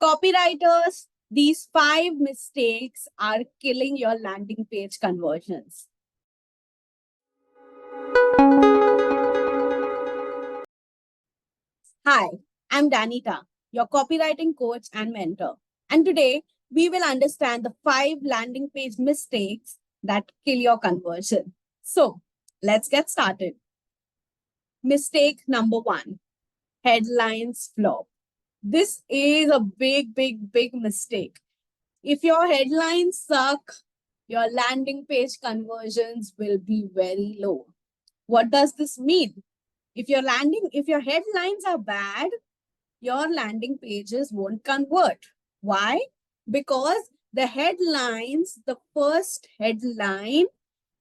Copywriters, these 5 mistakes are killing your landing page conversions. Hi, I'm Danita, your copywriting coach and mentor. And today we will understand the 5 landing page mistakes that kill your conversion. So let's get started. Mistake number 1, headlines flop. This is a big mistake. If your headlines suck, your landing page conversions will be very low. What does this mean? If your headlines are bad, your landing pages won't convert. Why? Because the first headline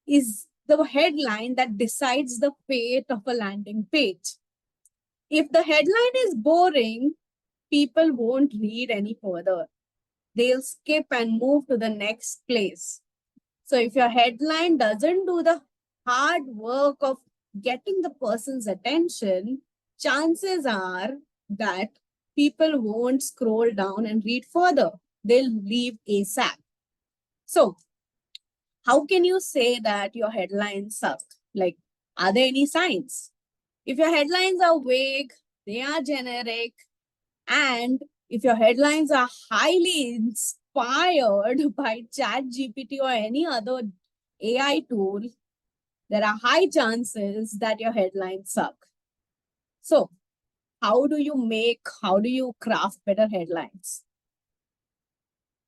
is the headline that decides the fate of a landing page. If the headline is boring, people won't read any further. They'll skip and move to the next place. So if your headline doesn't do the hard work of getting the person's attention, chances are that people won't scroll down and read further. They'll leave ASAP. So how can you say that your headlines suck? Like, are there any signs? If your headlines are vague, they are generic, and if your headlines are highly inspired by ChatGPT or any other AI tool, there are high chances that your headlines suck. So how do you craft better headlines?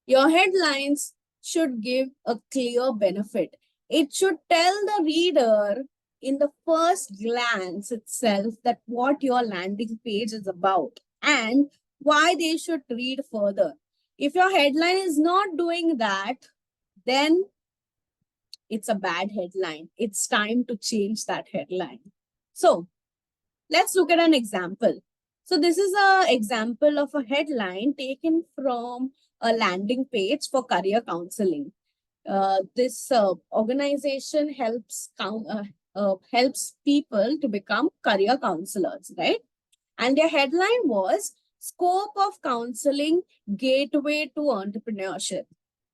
Your headlines should give a clear benefit. It should tell the reader in the first glance itself that what your landing page is about and why they should read further. If your headline is not doing that, then it's a bad headline. It's time to change that headline. So let's look at an example. So this is an example of a headline taken from a landing page for career counseling. This organization helps people to become career counselors, right? And their headline was Scope of Counseling Gateway to Entrepreneurship.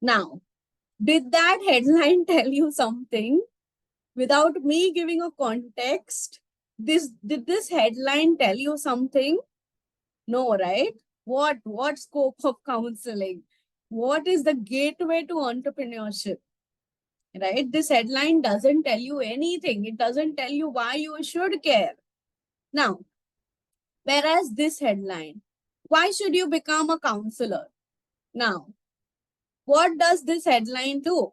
Now, did that headline tell you something? Without me giving a context, did this headline tell you something? No, right? What scope of counseling? What is the gateway to entrepreneurship? Right? This headline doesn't tell you anything. It doesn't tell you why you should care. Now, whereas this headline, why should you become a counselor? Now, what does this headline do?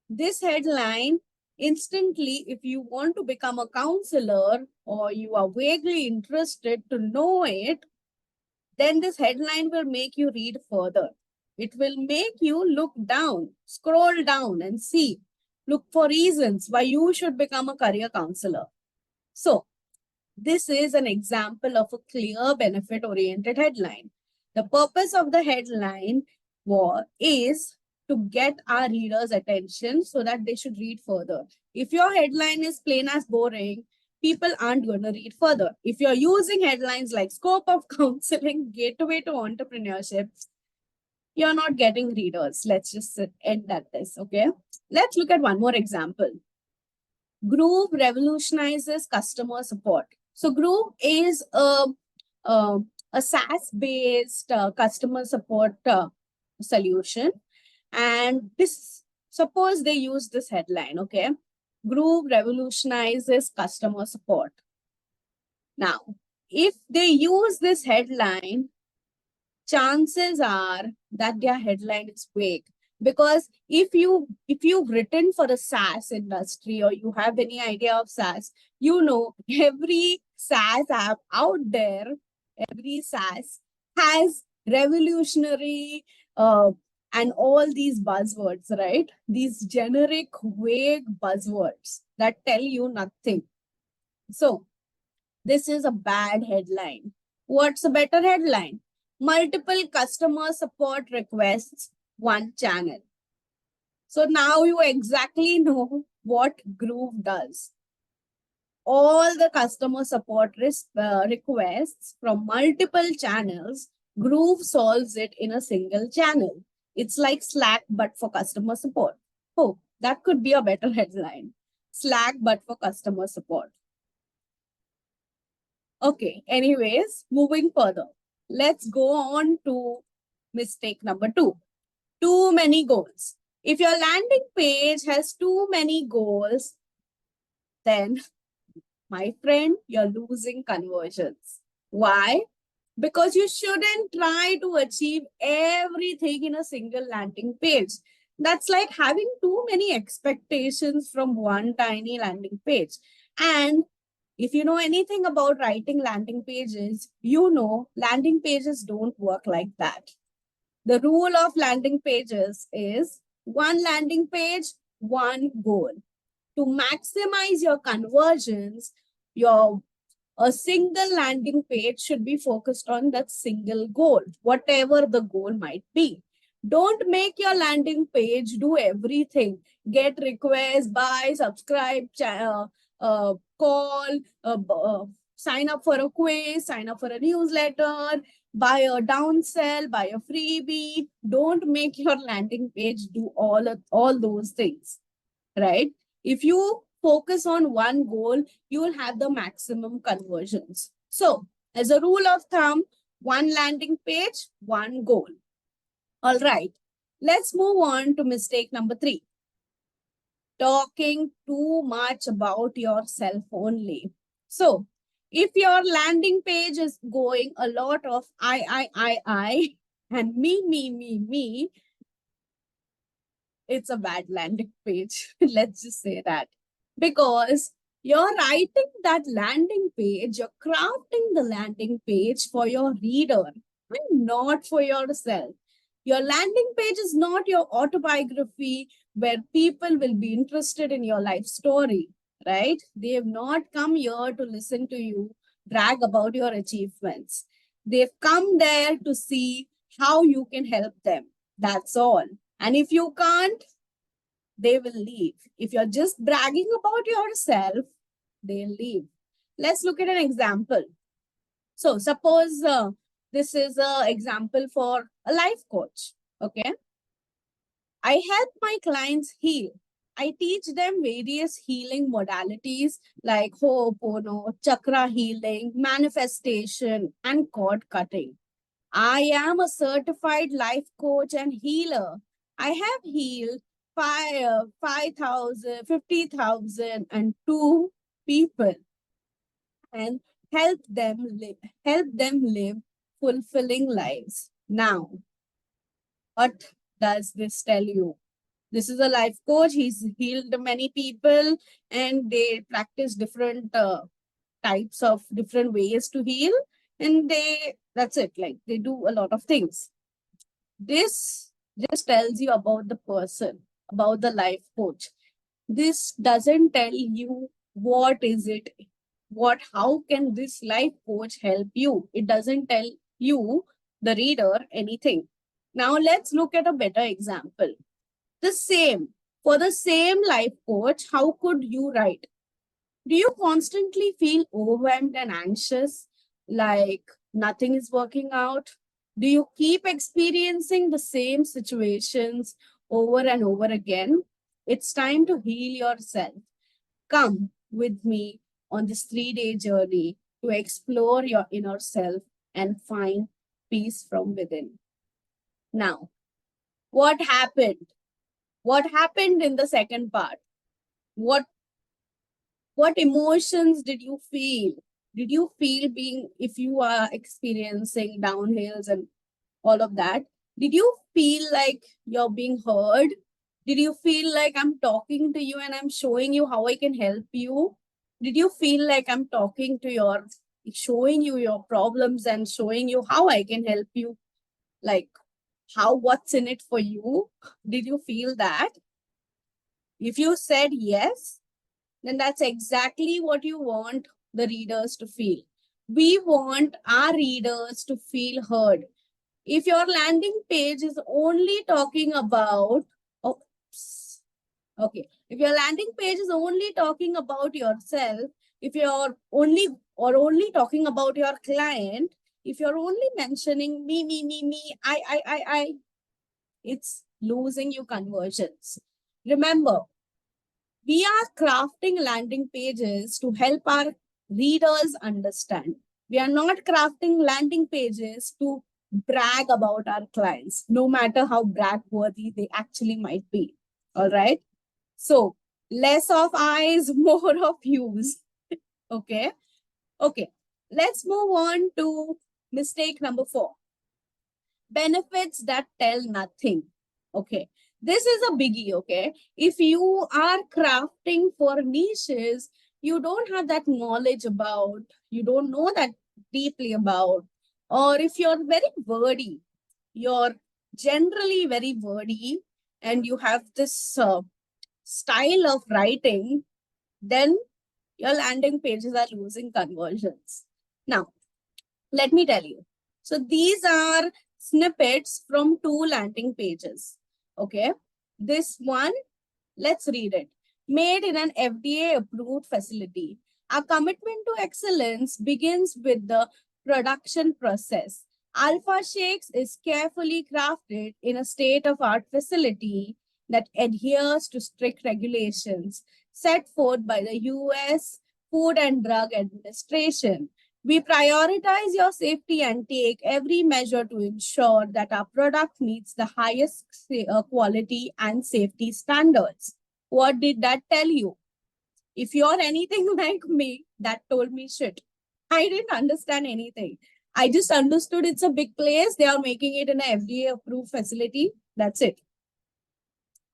This headline instantly, if you want to become a counselor or you are vaguely interested to know it, then this headline will make you read further. It will make you look down, scroll down and see, look for reasons why you should become a career counselor. So this is an example of a clear benefit-oriented headline. The purpose of the headline is to get our readers' attention so that they should read further. If your headline is plain as boring, people aren't going to read further. If you're using headlines like Scope of Counseling, Gateway to Entrepreneurship, you're not getting readers. Let's just end at this, okay? Let's look at one more example. Groove revolutionizes customer support. So Groove is a SaaS-based customer support solution. And suppose they use this headline, okay? Groove revolutionizes customer support. Now, if they use this headline, chances are that their headline is vague. Because if you've written for the SaaS industry or you have any idea of SaaS, you know every SaaS app out there, every SaaS has revolutionary and all these buzzwords, right? These generic, vague buzzwords that tell you nothing. So this is a bad headline. What's a better headline? Multiple customer support requests, one channel. So now you exactly know what Groove does. All the customer support requests from multiple channels Groove solves it in a single channel. It's like Slack, but for customer support. Oh, that could be a better headline. Slack, but for customer support. Okay, anyways, moving further. Let's go on to mistake number 2. Too many goals. If your landing page has too many goals, then, my friend, you're losing conversions. Why? Because you shouldn't try to achieve everything in a single landing page. That's like having too many expectations from one tiny landing page. And if you know anything about writing landing pages, you know landing pages don't work like that. The rule of landing pages is one landing page, one goal. To maximize your conversions, your a single landing page should be focused on that single goal, whatever the goal might be. Don't make your landing page do everything. Get requests, buy, subscribe, call, sign up for a quiz, sign up for a newsletter, buy a downsell, buy a freebie. Don't make your landing page do all those things, right? If you focus on one goal, you will have the maximum conversions. So, as a rule of thumb, one landing page, one goal. All right, let's move on to mistake number 3. Talking too much about yourself only. So, if your landing page is going a lot of I, and me, it's a bad landing page. Let's just say that. Because you're writing that landing page, you're crafting the landing page for your reader and not for yourself. Your landing page is not your autobiography where people will be interested in your life story, right? They have not come here to listen to you brag about your achievements. They've come there to see how you can help them. That's all. And if you can't, they will leave. If you're just bragging about yourself, they'll leave. Let's look at an example. So suppose this is an example for a life coach. Okay. I help my clients heal. I teach them various healing modalities like Ho'oponopono, chakra healing, manifestation, and cord cutting. I am a certified life coach and healer. I have healed 5,000, 50,000, and 2 people and help them live fulfilling lives. Now, what does this tell you? This is a life coach. He's healed many people and they practice different types of different ways to heal. And that's it. Like they do a lot of things. This just tells you about the person, about the life coach. This doesn't tell you what is it, how can this life coach help you? It doesn't tell you, the reader, anything. Now let's look at a better example. For the same life coach, how could you write? Do you constantly feel overwhelmed and anxious, like nothing is working out? Do you keep experiencing the same situations over and over again? It's time to heal yourself. Come with me on this 3-day journey to explore your inner self and find peace from within. Now, what happened? What happened in the second part? What emotions did you feel? Did you feel if you are experiencing downhills and all of that, did you feel like you're being heard? Did you feel like I'm talking to you and I'm showing you how I can help you? Did you feel like I'm showing you your problems and showing you how I can help you? Like what's in it for you? Did you feel that? If you said yes, then that's exactly what you want the readers to feel. We want our readers to feel heard. If your landing page is only talking about, if your landing page is only talking about yourself, if you're only talking about your client, If you're only mentioning me, I, it's losing you conversions. Remember, we are crafting landing pages to help our readers understand. We are not crafting landing pages to brag about our clients, no matter how brag worthy they actually might be. All right. So, less of eyes, more of use. Okay. Okay. Let's move on to mistake number 4. Benefits that tell nothing. Okay. This is a biggie. Okay. If you are crafting for niches, you don't have that knowledge about, you don't know that deeply about, or if you're very wordy, you're generally very wordy and you have this style of writing, then your landing pages are losing conversions. Now, let me tell you. So these are snippets from 2 landing pages. Okay. This one, let's read it. Made in an FDA approved facility. Our commitment to excellence begins with the production process. Alpha Shakes is carefully crafted in a state-of-art facility that adheres to strict regulations set forth by the US Food and Drug Administration. We prioritize your safety and take every measure to ensure that our product meets the highest quality and safety standards. What did that tell you? If you're anything like me, that told me shit. I didn't understand anything. I just understood it's a big place. They are making it in an FDA approved facility. That's it.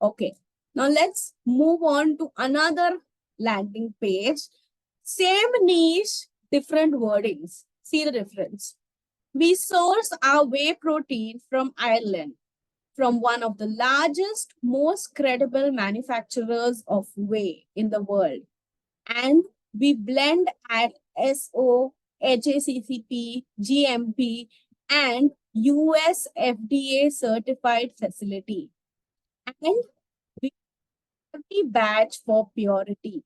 Okay. Now let's move on to another landing page. Same niche, different wordings. See the difference. We source our whey protein from Ireland, from one of the largest, most credible manufacturers of whey in the world. And we blend at SO, HACCP, GMP, and US FDA certified facility. And we every batch for purity.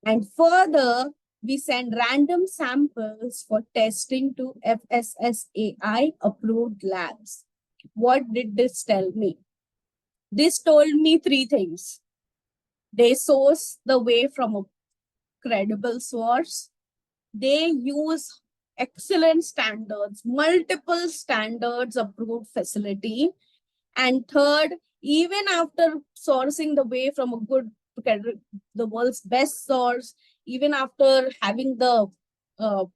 And further, we send random samples for testing to FSSAI approved labs. What did this tell me? This told me 3 things. They source the whey from a credible source. They use excellent standards, multiple standards approved facility. And third, even after sourcing the whey from a good, the world's best source, even after having the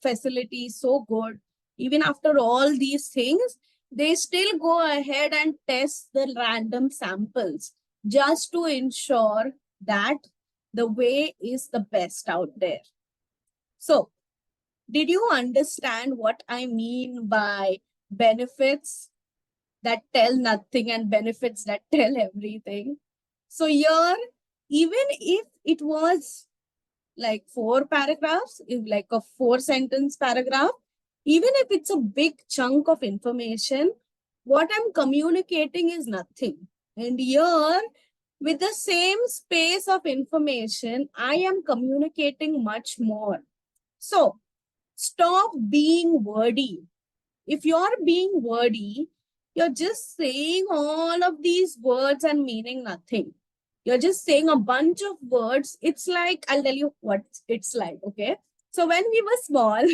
facility so good, even after all these things, they still go ahead and test the random samples just to ensure that the whey is the best out there. So, did you understand what I mean by benefits that tell nothing and benefits that tell everything? So here, even if it was like 4 paragraphs, if like a 4-sentence paragraph, even if it's a big chunk of information, what I'm communicating is nothing. And here, with the same space of information, I am communicating much more. So, stop being wordy. If you're being wordy, you're just saying all of these words and meaning nothing. You're just saying a bunch of words. It's like, I'll tell you what it's like, okay? So when we were small,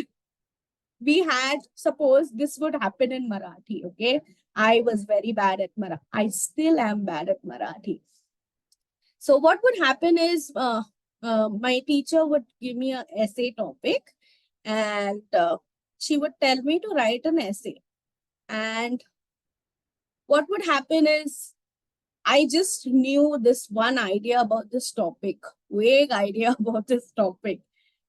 we had, suppose this would happen in Marathi, okay? I was very bad at Marathi. I still am bad at Marathi. So what would happen is my teacher would give me an essay topic and she would tell me to write an essay. And what would happen is I just knew this one idea about this topic, vague idea about this topic.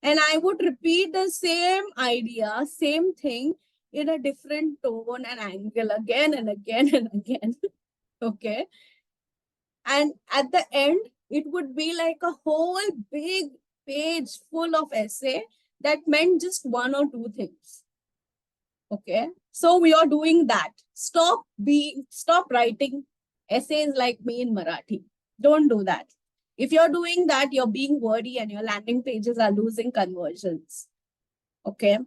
And I would repeat the same idea, same thing in a different tone and angle again and again and again. Okay. And at the end, it would be like a whole big page full of essay that meant just 1 or 2 things. Okay. So we are doing that. Stop writing essays like me in Marathi. Don't do that. If you're doing that, you're being wordy and your landing pages are losing conversions. Okay.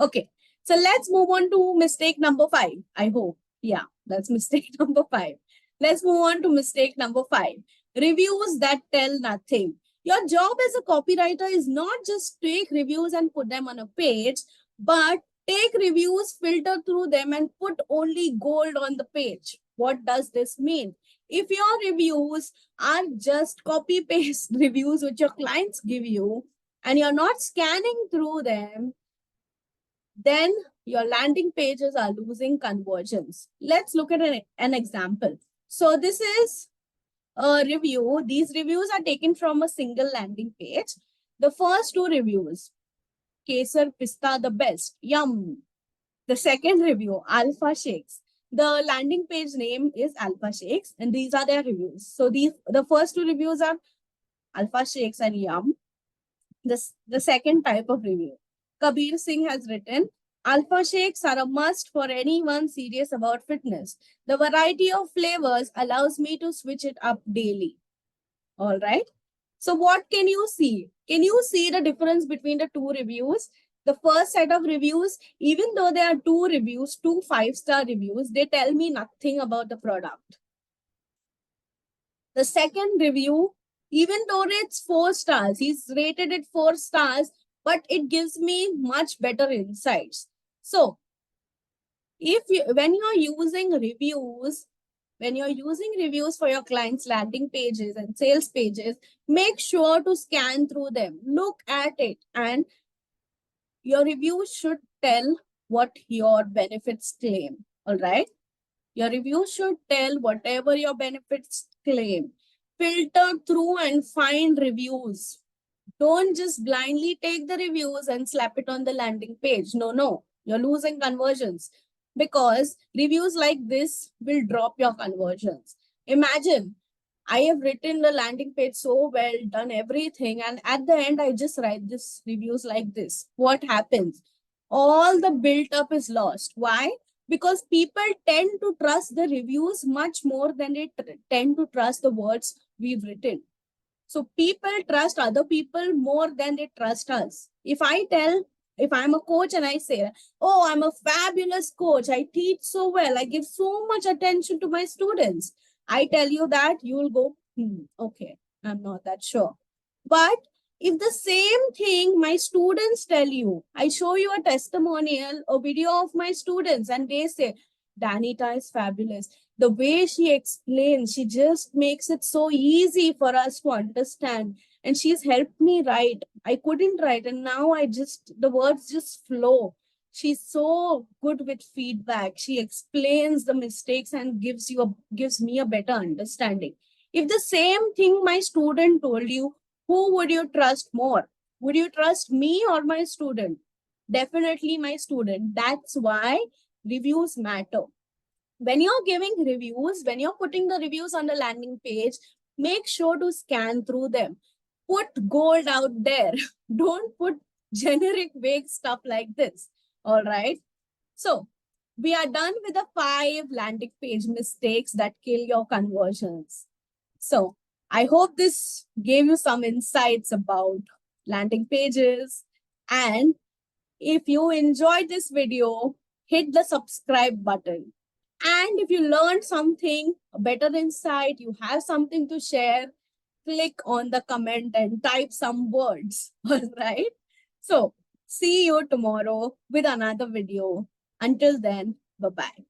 Okay. So let's move on to mistake number 5. I hope. Yeah, that's mistake number 5. Let's move on to mistake number 5. Reviews that tell nothing. Your job as a copywriter is not just take reviews and put them on a page, but take reviews, filter through them, and put only gold on the page. What does this mean? If your reviews are just copy paste reviews which your clients give you, and you're not scanning through them, then your landing pages are losing conversions. Let's look at an example. So this is a review. These reviews are taken from a single landing page. The first 2 reviews, Kesar Pista the best, yum. The second review, Alpha Shakes. The landing page name is Alpha Shakes, and these are their reviews. So the first 2 reviews are Alpha Shakes and yum. The second type of review, Kabir Singh has written, Alpha Shakes are a must for anyone serious about fitness. The variety of flavors allows me to switch it up daily. All right. So what can you see? Can you see the difference between the 2 reviews? The first set of reviews, even though there are 2 reviews, 2 5-star reviews, they tell me nothing about the product. The second review, even though it's 4 stars, he's rated it 4 stars, but it gives me much better insights. So when you're using reviews, for your clients' landing pages and sales pages, make sure to scan through them, look at it, and your reviews should tell what your benefits claim. All right. Your review should tell whatever your benefits claim. Filter through and find reviews. Don't just blindly take the reviews and slap it on the landing page. No. You're losing conversions because reviews like this will drop your conversions. Imagine I have written the landing page so well, done everything, and at the end, I just write this reviews like this. What happens? All the built up is lost. Why? Because people tend to trust the reviews much more than they tend to trust the words we've written. So people trust other people more than they trust us. If I'm a coach and I say, oh, I'm a fabulous coach, I teach so well, I give so much attention to my students, I tell you that, you will go, okay, I'm not that sure. But if the same thing my students tell you, I show you a testimonial, a video of my students, and they say, Danita is fabulous. The way she explains, she just makes it so easy for us to understand. And she's helped me write. I couldn't write, and now the words just flow. She's so good with feedback. She explains the mistakes and gives me a better understanding. If the same thing my student told you, who would you trust more? Would you trust me or my student? Definitely my student. That's why reviews matter. When you're giving reviews, when you're putting the reviews on the landing page, make sure to scan through them. Put gold out there. Don't put generic vague stuff like this. All right. So we are done with the 5 landing page mistakes that kill your conversions. So I hope this gave you some insights about landing pages. And if you enjoyed this video, hit the subscribe button. And if you learned something, a better insight, you have something to share, click on the comment and type some words. All right. So see you tomorrow with another video. Until then, bye-bye.